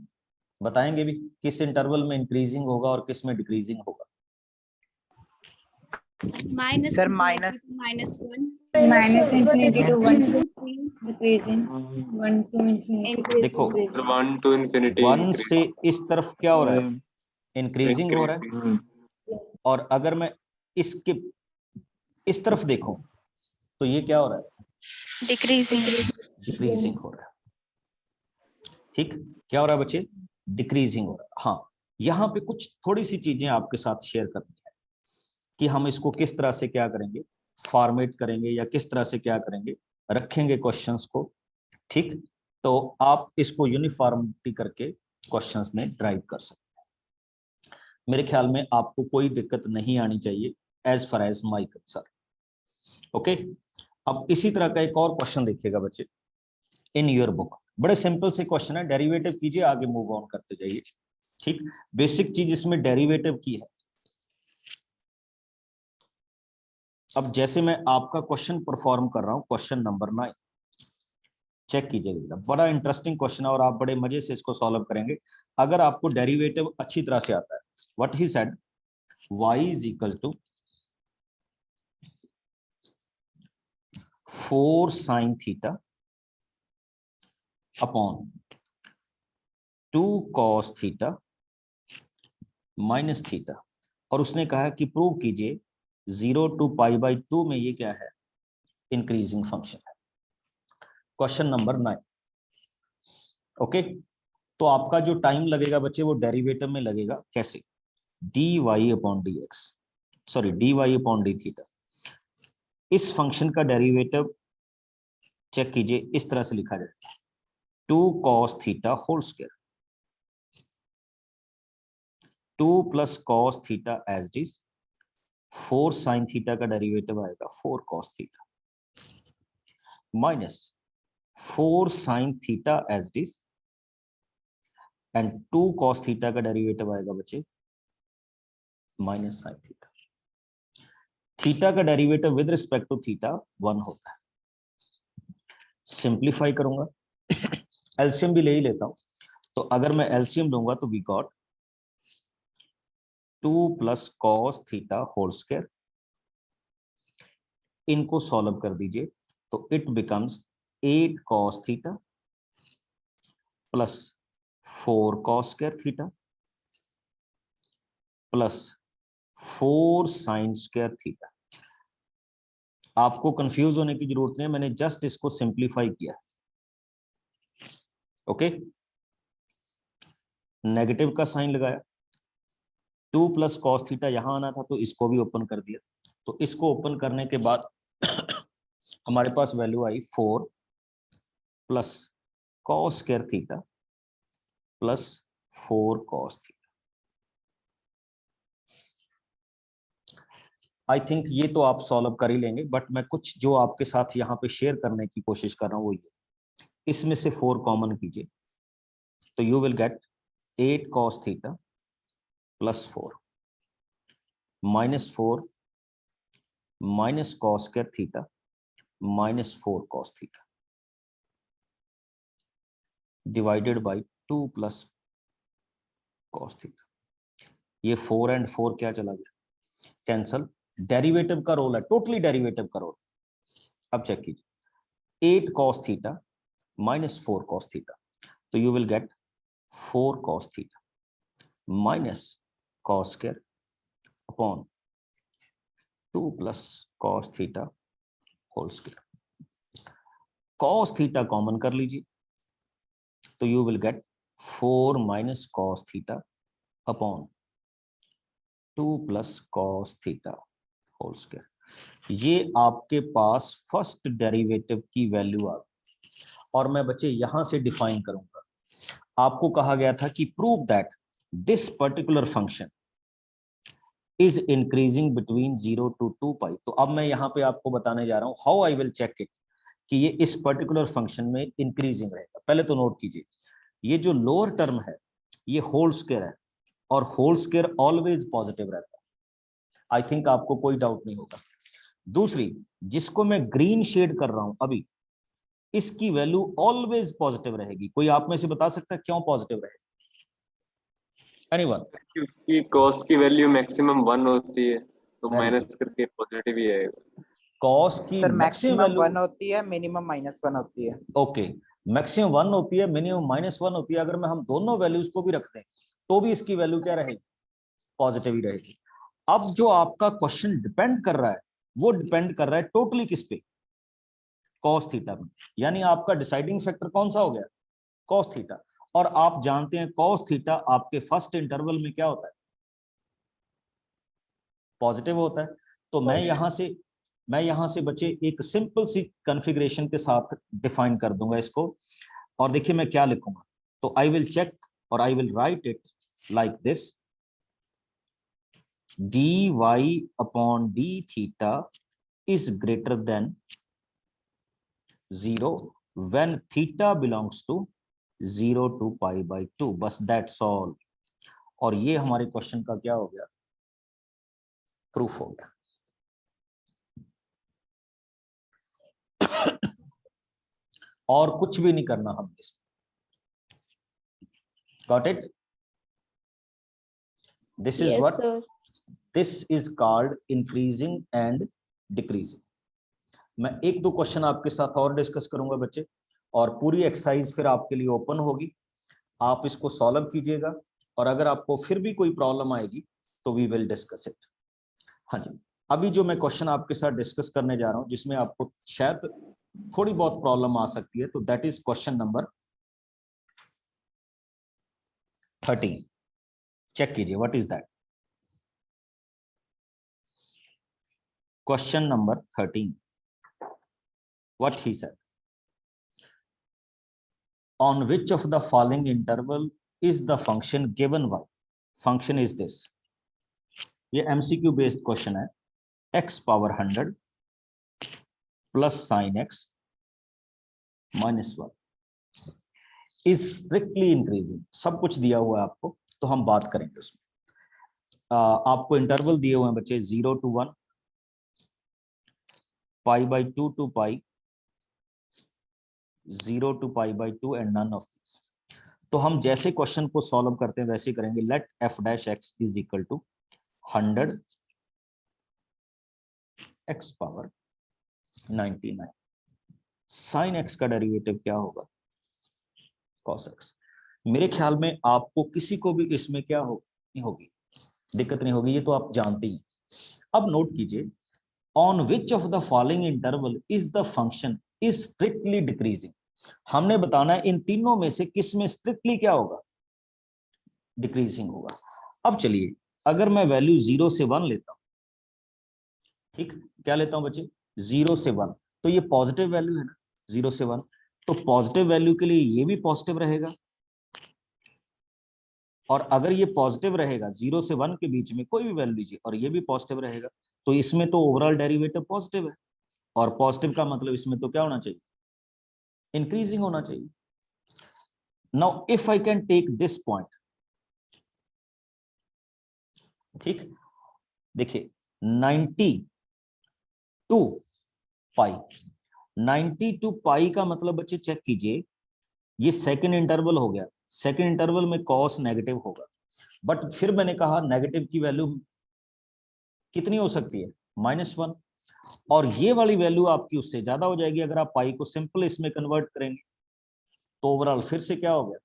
A: बताएंगे भी किस इंटरवल में इंक्रीजिंग होगा और किस में डिक्रीजिंग होगा।
B: minus
C: Sir,
B: infinity
C: minus-
B: to -1,
H: -∞ to 1 decreasing, 1 to infinity.
A: देखो,
G: 1 to infinity
A: 1 से इस तरफ क्या हो रहा है, इंक्रीजिंग हो रहा है, और अगर मैं इसके इस तरफ देखूं तो ये क्या हो रहा है,
B: decreasing,
A: डिक्रीजिंग हो रहा है। ठीक, क्या हो रहा है बच्चे, डिक्रीजिंग हो रहा है। हाँ, यहाँ पे कुछ थोड़ी सी चीजें आपके साथ शेयर करनी है कि हम इसको किस तरह से क्या करेंगे, फॉर्मेट करेंगे या किस तरह से क्या करेंगे, रखेंगे क्वेश्चंस को। ठीक, तो आप इसको यूनिफॉर्मिटी करके क्वेश्चंस में ड्राइव कर सकते हैं। मेरे ख्याल में आपको कोई दिक्कत नहीं आनी चाहिए as far as my concern. Okay, अब इसी तरह का एक और क्वेश्चन देखिएगा बच्चे इन योर बुक। बड़े सिंपल से क्वेश्चन है, डेरिवेटिव कीजिए, आगे मूव ऑन करते जाइए। ठीक, बेसिक चीज इसमें डेरिवेटिव की है। अब जैसे मैं आपका क्वेश्चन परफॉर्म कर रहा हूं, क्वेश्चन नंबर 9 चेक कीजिएगा, बड़ा इंटरेस्टिंग क्वेश्चन है और आप बड़े मजे से इसको सॉल्व करेंगे अगर आपको डेरिवेटिव अच्छी तरह से आता है। What he said, y is equal to 4 sin theta upon 2 cos theta minus theta, और उसने कहा कि प्रूव कीजिए 0 to π/2 में ये क्या है, इंक्रीजिंग फंक्शन है। Question number 9। ओके, तो आपका जो टाइम लगेगा बच्चे वो डेरिवेटिव में लगेगा। कैसे, dy upon dx, sorry dy upon d theta. इस फंक्शन का डेरिवेटिव चेक कीजिए, इस तरह से लिखा जाए 2 cos theta whole square, 2 plus cos theta as it is, 4 sin theta का डेरिवेटिव आएगा 4 cos theta minus 4 sin theta as it is and 2 cos theta का डेरिवेटिव आएगा बच्चे माइनस sin थीटा। थीटा का derivative with respect to theta 1 होता है। Simplify करूंगा, LCM भी ले ही लेता हूं, तो अगर मैं एलसीएम लूंगा तो we got 2 plus cos theta whole square, इनको सॉल्व कर दीजिए तो it becomes 8 cos theta plus 4 cos square theta plus 4 sin square theta. आपको कंफ्यूज होने की जरूरत नहीं है, मैंने जस्ट इसको सिंप्लीफाई किया। ओके, नेगेटिव का साइन लगाया, 2 प्लस cos थीटा यहां आना था तो इसको भी ओपन कर दिया। तो इसको ओपन करने के बाद हमारे पास वैल्यू आई 4 plus cos square theta plus 4 cos theta. I think ये तो आप सॉल्व कर ही लेंगे, बट मैं कुछ जो आपके साथ यहाँ पे शेयर करने की कोशिश कर रहा हूँ वो ये, इसमें से 4 कॉमन कीजिए तो you will get 8 cos theta plus 4 minus 4 minus cos square theta minus 4 cos theta divided by 2 plus cos theta. ये 4 एंड 4 क्या चला गया, कैंसल। डेरिवेटिव का रोल है, टोटली डेरिवेटिव का रोल। अब चेक कीजिए 8 cos theta minus 4 cos theta, तो you will get 4 cos theta minus cos square upon 2 plus cos theta whole square. cos theta common कर लीजिए तो you will get 4 minus cos theta upon 2 plus cos theta whole square. ये आपके पास first derivative की value आ गई, और मैं बच्चे यहां से डिफाइन करूंगा। आपको कहा गया था कि prove that this particular function is increasing between 0 to 2 पाई। तो अब मैं यहाँ पे आपको बताने जा रहा हूं how I will check it कि ये इस पर्टिकुलर फंक्शन में इंक्रीजिंग रहेगा। पहले तो नोट कीजिए, ये जो लोअर टर्म है ये होल स्क्वायर है, और होल स्क्वायर ऑलवेज पॉजिटिव रहता है। आई थिंक आपको कोई डाउट नहीं होगा। दूसरी, जिसको मैं ग्रीन शेड कर रहा हूं अभी, इसकी वैल्यू ऑलवेज पॉजिटिव रहेगी। कोई आप में से बता सकता है क्यों पॉजिटिव रहेगी? एनीवन?
G: क्योंकि cos की वैल्यू मैक्सिमम 1 होती है तो
A: Very
G: माइनस करके पॉजिटिव ही आएगा।
A: कॉस की
C: सर
A: मैक्सिमम
C: मैक्सिमम
A: वैल्यू
C: 1 होती है, मिनिमम -1 होती है।
A: ओके, मैक्सिमम 1 होती है, मिनिमम -1 होती है। अगर मैं हम दोनों वैल्यूज को भी रख दें तो भी इसकी वैल्यू क्या रहेगी, पॉजिटिव ही रहेगी। अब जो आपका क्वेश्चन डिपेंड कर रहा है वो डिपेंड कर रहा है टोटली किस पे, कॉस थीटा में। यानी आपका डिसाइडिंग फैक्टर कौन सा हो गया, कॉस थीटा। और आप जानते हैं कॉस थीटा आपके फर्स्ट इंटरवल में क्या होता है, पॉजिटिव होता है। तो मैं यहां से बच्चे एक सिंपल सी कॉन्फ़िगरेशन के साथ डिफाइन कर दूंगा इसको। और देखिए मैं क्या लिखूंगा, तो आई विल चेक और आई will right it like this, dy upon d theta is greater than 0 when theta belongs to 0 to π/2। बस दैट्स ऑल। और ये हमारे क्वेश्चन का क्या हो गया, प्रूफ हो गया। और कुछ भी नहीं करना हमने इसमें। Got it? This is
B: Yes,
A: what,
B: sir.
A: This is called increasing and decreasing. मैं एक दो क्वेश्चन आपके साथ और डिस्कस करूंगा बच्चे, और पूरी एक्सरसाइज फिर आपके लिए ओपन होगी, आप इसको सॉल्व कीजिएगा, और अगर आपको फिर भी कोई प्रॉब्लम आएगी तो वी विल डिस्कस इट। हाँ जी, अभी जो मैं क्वेश्चन आपके साथ डिस्कस करने जा रहा हूं जिसमें आपको शायद थोड़ी बहुत प्रॉब्लम आ सकती है, तो that is question number 13। Check कीजिए what is that. Question number 13, what he said, on which of the following interval is the function given y? Function is this, ये MCQ बेस्ड क्वेश्चन है, x power 100 plus sign x minus 1 is strictly increasing. सब कुछ दिया हुआ है आपको, तो हम बात करेंगे उसमें। आपको इंटरवल दिए हुए हैं बच्चे 0 to 1, pi by 2 to pi, 0 to pi by 2 and none of this. तो हम जैसे क्वेश्चन को सॉल्व करते हैं वैसे करेंगे। Let f dash x is equal to 100 x power 99। Sine x का डेरिवेटिव क्या होगा? cos x। मेरे ख्याल में आपको किसी को भी इसमें क्या नहीं होगी, दिक्कत नहीं होगी, ये तो आप जानते ही। अब नोट कीजिए, on which of the following interval is the function is strictly decreasing. हमने बताना है इन तीनों में से किस में स्ट्रिक्टली क्या होगा, डिक्रीजिंग होगा। अब चलिए, अगर मैं वैल्यू 0 से 1 लेता हूं, ठीक, क्या लेता हूं बच्चे, 0 से 1, तो ये पॉजिटिव वैल्यू है ना, 0 से 1, तो पॉजिटिव वैल्यू के लिए ये भी पॉजिटिव रहेगा, और अगर ये पॉजिटिव रहेगा 0 से 1 के बीच में कोई भी वैल्यू लीजिए और ये भी पॉजिटिव रहेगा, तो इसमें तो ओवरऑल डेरिवेटिव पॉजिटिव है, और पॉजिटिव का मतलब इसमें तो क्या होना चाहिए, इंक्रीजिंग होना चाहिए। Now if I can take this point, ठीक, देखिए 92 पाई, 92 पाई का मतलब बच्चे चेक कीजिए, ये सेकंड इंटरवल हो गया, सेकंड इंटरवल में कॉस नेगेटिव होगा, बट फिर मैंने कहा नेगेटिव की वैल्यू कितनी हो सकती है, -1, और ये वाली वैल्यू आपकी उससे ज्यादा हो जाएगी अगर आप पाई को सिंपल इसमें कन्वर्ट करेंगे, तो ओवरऑल फिर से क्या हो गया,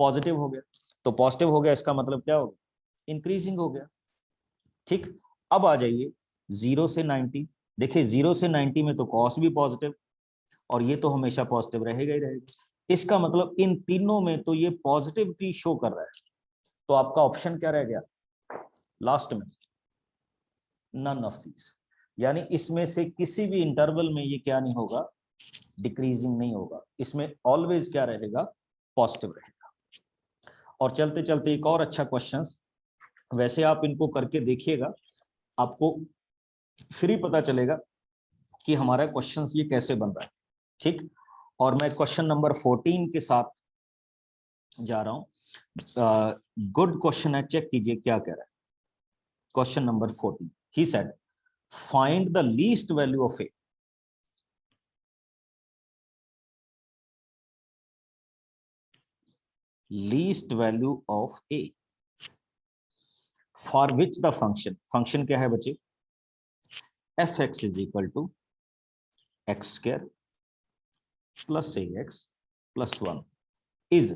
A: पॉजिटिव हो गया। तो पॉजिटिव हो गया इसका मतलब क्या हो गया, इंक्रीजिंग हो गया। ठीक, अब आ जाइए 0 से 90, देखिए 0 से 90 में तो कॉस भी पॉजिटिव, और ये तो हमेशा पॉजिटिव रहेगा ही रहेगा, इसका मतलब इन तीनों में तो ये पॉजिटिविटी शो कर रहा है, तो आपका ऑप्शन क्या रह गया लास्ट में, नन ऑफ दीज, यानी इसमें से किसी भी इंटरवल में ये क्या नहीं होगा, डिक्रीजिंग नहीं होगा, इसमें ऑलवेज क्या रहेगा, पॉजिटिव रहेगा। और चलते चलते एक और अच्छा क्वेश्चंस, वैसे आप इनको करके देखिएगा, आपको फिर ही पता चलेगा कि हमारा क्वेश्चंस ये कैसे बन रहा है। ठीक, और मैं क्वेश्चन नंबर 14 के साथ जा रहा हूं, गुड क्वेश्चन है, चेक कीजिए क्या कह रहा है। Question number 14, he said find the least value of a, least value of a for which the function क्या है बच्चे, fx is equal to x square plus ax plus 1 is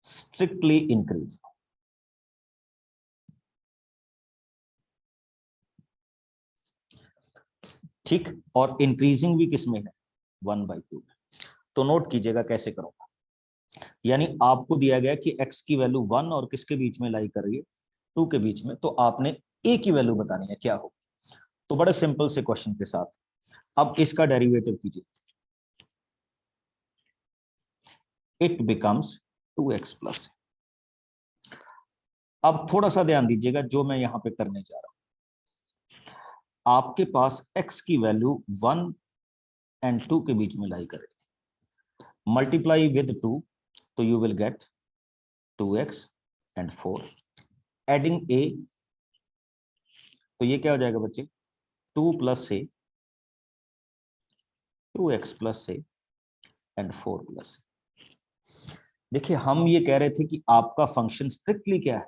A: strictly increasing। ठीक, और इंक्रीजिंग भी किसमें है, 1/2। तो note कीजिएगा कैसे करूंगा, यानी आपको दिया गया कि x की वैल्यू 1 और किसके बीच में लाई कर रही है, 2 के बीच में, तो आपने a की वैल्यू बतानी है क्या हो। तो बड़े सिंपल से क्वेश्चन के साथ अब इसका डेरिवेटिव कीजिए, इट बिकम्स 2x प्लस। अब थोड़ा सा ध्यान दीजिएगा जो मैं यहां पे करने जा रहा हूं, आपके पास x की वैल्यू 1 एंड 2 के बीच में लाई कर रही थी, मल्टीप्लाई विद 2, तो you will gate 2x and 4, adding a, तो ये क्या हो जाएगा बच्चे, 2 plus a, 2x plus a and 4 plus. देखिए हम ये कह रहे थे कि आपका फंक्शन स्ट्रिक्टली क्या है,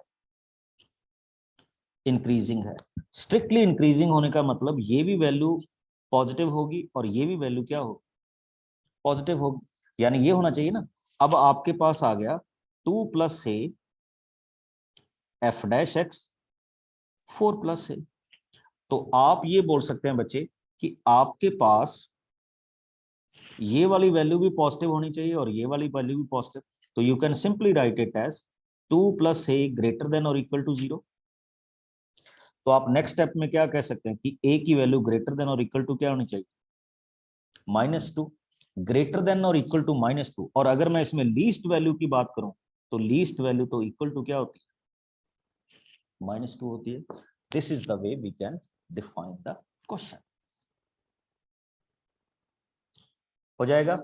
A: इंक्रीजिंग है। स्ट्रिक्टली इंक्रीजिंग होने का मतलब ये भी वैल्यू पॉजिटिव होगी और ये भी वैल्यू क्या होगी, पॉजिटिव होगी, यानी ये होना चाहिए ना। अब आपके पास आ गया 2 प्लस से एफ डैश एक्स 4 प्लस से। तो आप ये बोल सकते हैं बच्चे कि आपके पास ये वाली वैल्यू भी पॉजिटिव होनी चाहिए और ये वाली वैल्यू भी पॉजिटिव। तो you can simply write it as 2 plus a greater than और इक्वल टू 0। तो आप नेक्स्ट स्टेप में क्या कह सकते हैं कि ए की वैल्यू ग्रेटर देन और इक्वल टू क्या होनी चाहिए, -2। ग्रेटर देन और इक्वल टू -2। और अगर मैं इसमें लीस्ट वैल्यू की बात करूं तो लीस्ट वैल्यू तो इक्वल टू क्या होती है, -2 होती है। This is the way we can define the question. हो जाएगा।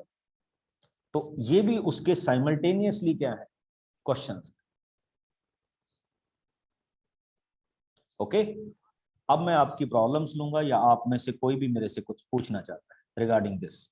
A: तो ये भी उसके साइमल्टेनियसली क्या है, क्वेश्चंस। ओके, अब मैं आपकी प्रॉब्लम्स लूंगा या आप में से कोई भी मेरे से कुछ पूछना चाहता है रिगार्डिंग दिस।